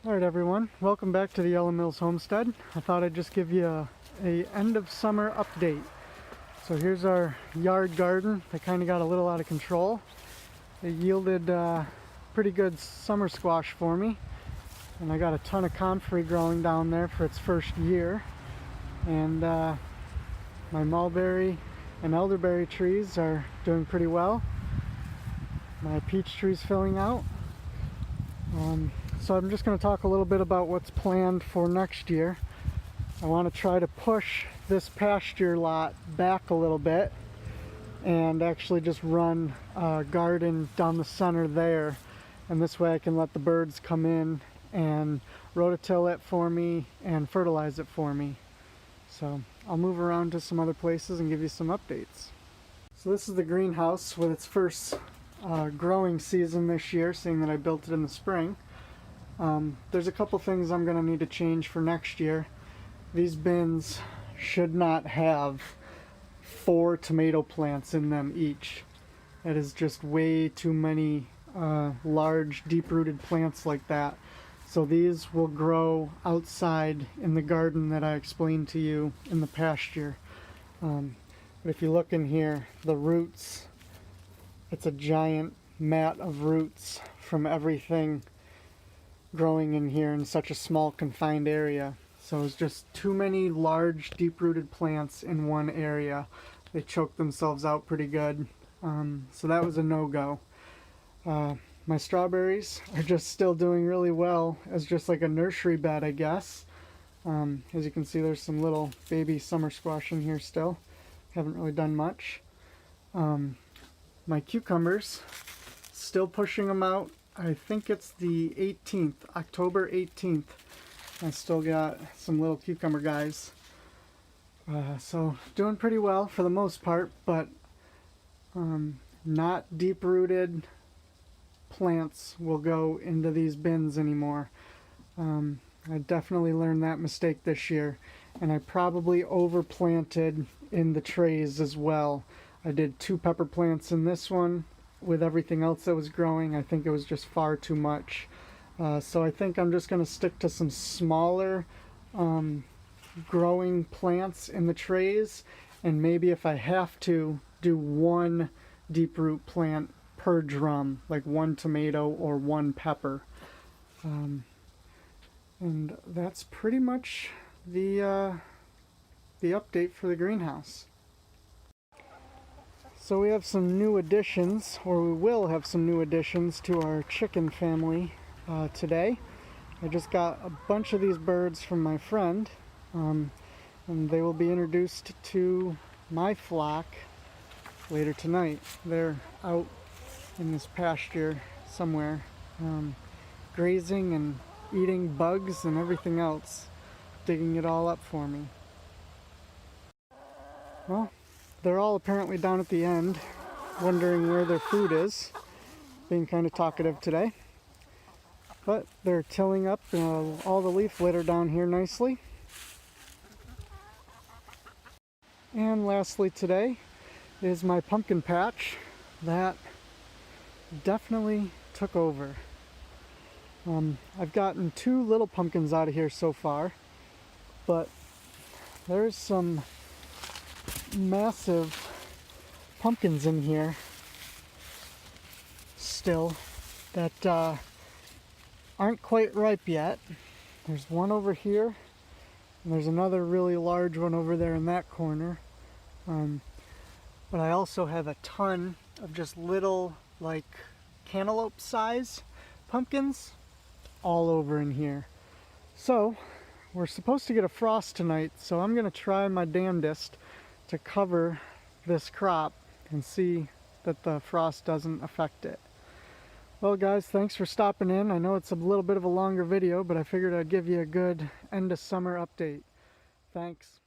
Alright everyone, welcome back to the Yellow Mills homestead. I thought I'd just give you a end of summer update. So here's our yard garden. They kind of got a little out of control. It yielded pretty good summer squash for me. And I got a ton of comfrey growing down there for its first year. And my mulberry and elderberry trees are doing pretty well. My peach tree's filling out. So I'm just going to talk a little bit about what's planned for next year. I want to try to push this pasture lot back a little bit and actually just run a garden down the center there, and this way I can let the birds come in and rototill it for me and fertilize it for me. So I'll move around to some other places and give you some updates. So this is the greenhouse with its first growing season this year, seeing that I built it in the spring. There's a couple things I'm going to need to change for next year. These bins should not have 4 tomato plants in them each. That is just way too many large deep-rooted plants like that. So these will grow outside in the garden that I explained to you in the pasture. But if you look in here, the roots, it's a giant mat of roots from everything growing in here in such a small confined area. So it's just too many large deep-rooted plants in one area. They choke themselves out pretty good. So that was a no-go. My strawberries are just still doing really well as just like a nursery bed, I guess. As you can see, there's some little baby summer squash in here still. Haven't really done much. My cucumbers, still pushing them out. I think it's the 18th, October 18th. I still got some little cucumber guys. So doing pretty well for the most part, but not deep-rooted plants will go into these bins anymore. I definitely learned that mistake this year, and I probably overplanted in the trays as well. I did 2 pepper plants in this one. With everything else that was growing, I think it was just far too much. So I think I'm just going to stick to some smaller growing plants in the trays, and maybe if I have to, do 1 deep root plant per drum, like 1 tomato or 1 pepper. And that's pretty much the update for the greenhouse. So we have some new additions, or we will have some new additions to our chicken family today. I just got a bunch of these birds from my friend, and they will be introduced to my flock later tonight. They're out in this pasture somewhere, grazing and eating bugs and everything else, digging it all up for me. Well, they're all apparently down at the end, wondering where their food is, being kind of talkative today. But they're tilling up all the leaf litter down here nicely. And lastly today is my pumpkin patch that definitely took over. I've gotten 2 little pumpkins out of here so far, but there's some massive pumpkins in here still that aren't quite ripe yet. There's one over here, and there's another really large one over there in that corner. But I also have a ton of just little, like, cantaloupe size pumpkins all over in here. So we're supposed to get a frost tonight, so I'm gonna try my damnedest to cover this crop and see that the frost doesn't affect it. Well guys, thanks for stopping in. I know it's a little bit of a longer video, but I figured I'd give you a good end of summer update. Thanks.